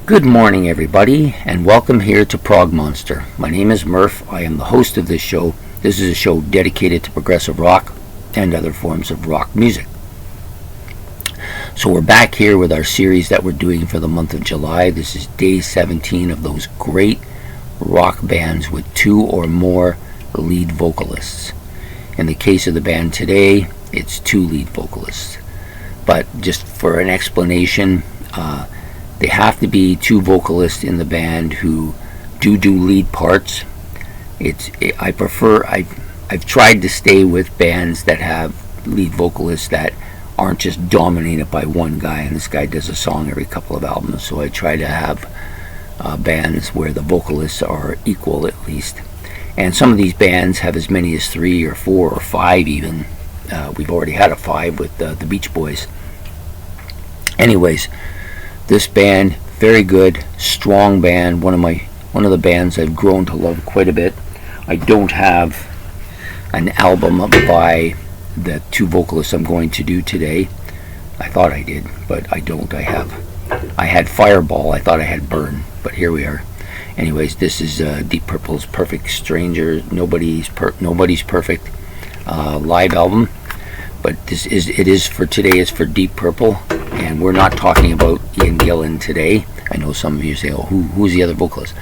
Good morning, everybody, and welcome here to Prog Monster. My name is Murph. I am the host of this show. This is a show dedicated to progressive rock and other forms of rock music. So we're back here with our series that we're doing for the month of July. This is day 17 of those great rock bands with two or more lead vocalists. In the case of the band today, it's two lead vocalists. But just for an explanation, they have to be two vocalists in the band who do lead parts. I've tried to stay with bands that have lead vocalists that aren't just dominated by one guy, and this guy does a song every couple of albums. So I try to have bands where the vocalists are equal at least. And some of these bands have as many as 3 or 4 or 5 even. We've already had a 5 with the Beach Boys. Anyways, this band, very good, strong band. One of the bands I've grown to love quite a bit. I don't have an album by the two vocalists I'm going to do today. I thought I did, but I don't. I had Fireball. I thought I had Burn, but here we are. Anyways, this is Deep Purple's Perfect Stranger. Nobody's Perfect live album. But it is for today. Is for Deep Purple, and we're not talking about Ian Gillan today. I know some of you say, "Oh, who's the other vocalist?"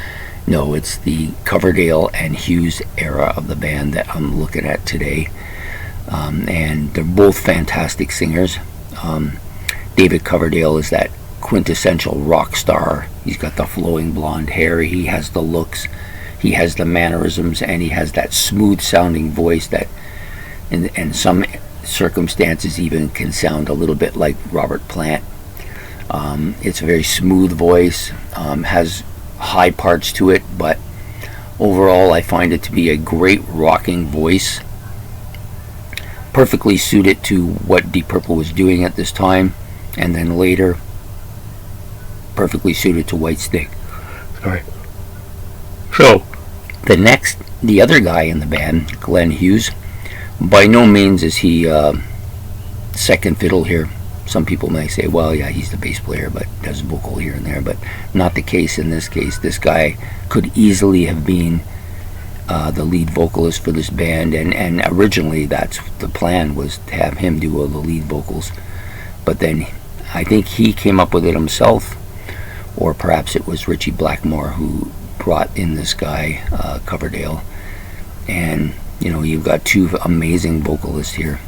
No, it's the Coverdale and Hughes era of the band that I'm looking at today, and they're both fantastic singers. David Coverdale is that quintessential rock star. He's got the flowing blonde hair. He has the looks. He has the mannerisms, and he has that smooth-sounding voice that, in some circumstances, even can sound a little bit like Robert Plant. It's a very smooth voice, has high parts to it, but overall I find it to be a great rocking voice, perfectly suited to what Deep Purple was doing at this time, and then later perfectly suited to Whitesnake. Sorry. So the other guy in the band, Glenn Hughes, by no means is he second fiddle here. Some people may say, well, yeah, he's the bass player, but does vocal here and there, but not the case in this case. This guy could easily have been the lead vocalist for this band, and originally that's the plan, was to have him do all the lead vocals. But then I think he came up with it himself, or perhaps it was Richie Blackmore who brought in this guy, Coverdale. And you've got two amazing vocalists here.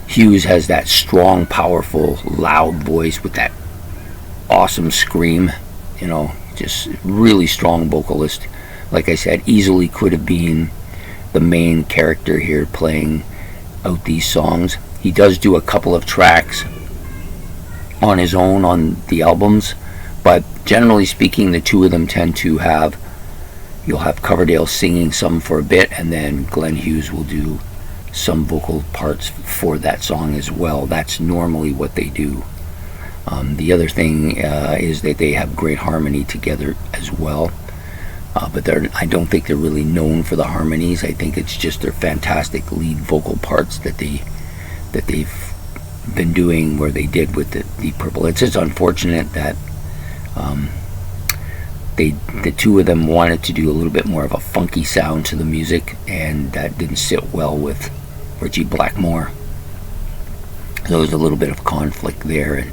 Hughes has that strong, powerful, loud voice with that awesome scream. Just really strong vocalist. Like I said, easily could have been the main character here playing out these songs. He does do a couple of tracks on his own on the albums, but generally speaking, the two of them tend to you'll have Coverdale singing some for a bit, and then Glenn Hughes will do some vocal parts for that song as well. That's normally what they do. The other thing is that they have great harmony together as well, but I don't think they're really known for the harmonies. I think it's just their fantastic lead vocal parts that they've been doing, where they did with the Deep Purple. It's just unfortunate that the two of them wanted to do a little bit more of a funky sound to the music, and that didn't sit well with Richie Blackmore. So there was a little bit of conflict there, and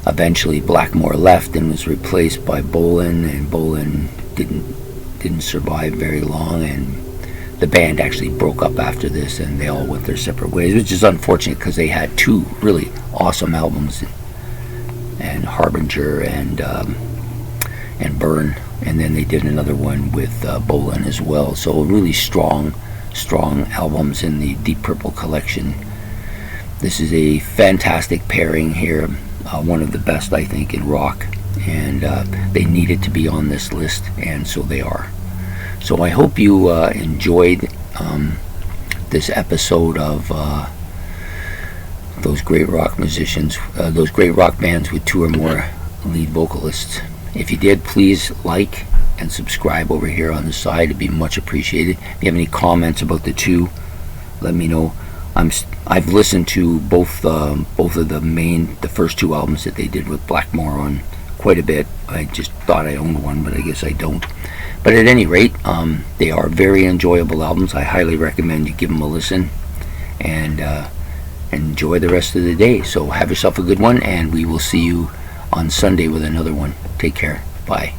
eventually Blackmore left and was replaced by Bolin, and Bolin didn't survive very long, and the band actually broke up after this, and they all went their separate ways, which is unfortunate because they had two really awesome albums, and Harbinger and Burn, and then they did another one with Bolin as well. So really strong albums in the Deep Purple collection. This is a fantastic pairing here, one of the best, I think, in rock, and they needed to be on this list, and so they are. So I hope you enjoyed this episode of those great rock musicians, those great rock bands with two or more lead vocalists. If you did, please like and subscribe over here on the side. It'd be much appreciated. If you have any comments about the two, let me know. I've listened to both of the first two albums that they did with Blackmore on quite a bit. I just thought I owned one, but I guess I don't. But at any rate, they are very enjoyable albums. I highly recommend you give them a listen, and enjoy the rest of the day. So have yourself a good one, and we will see you on Sunday with another one. Take care. Bye.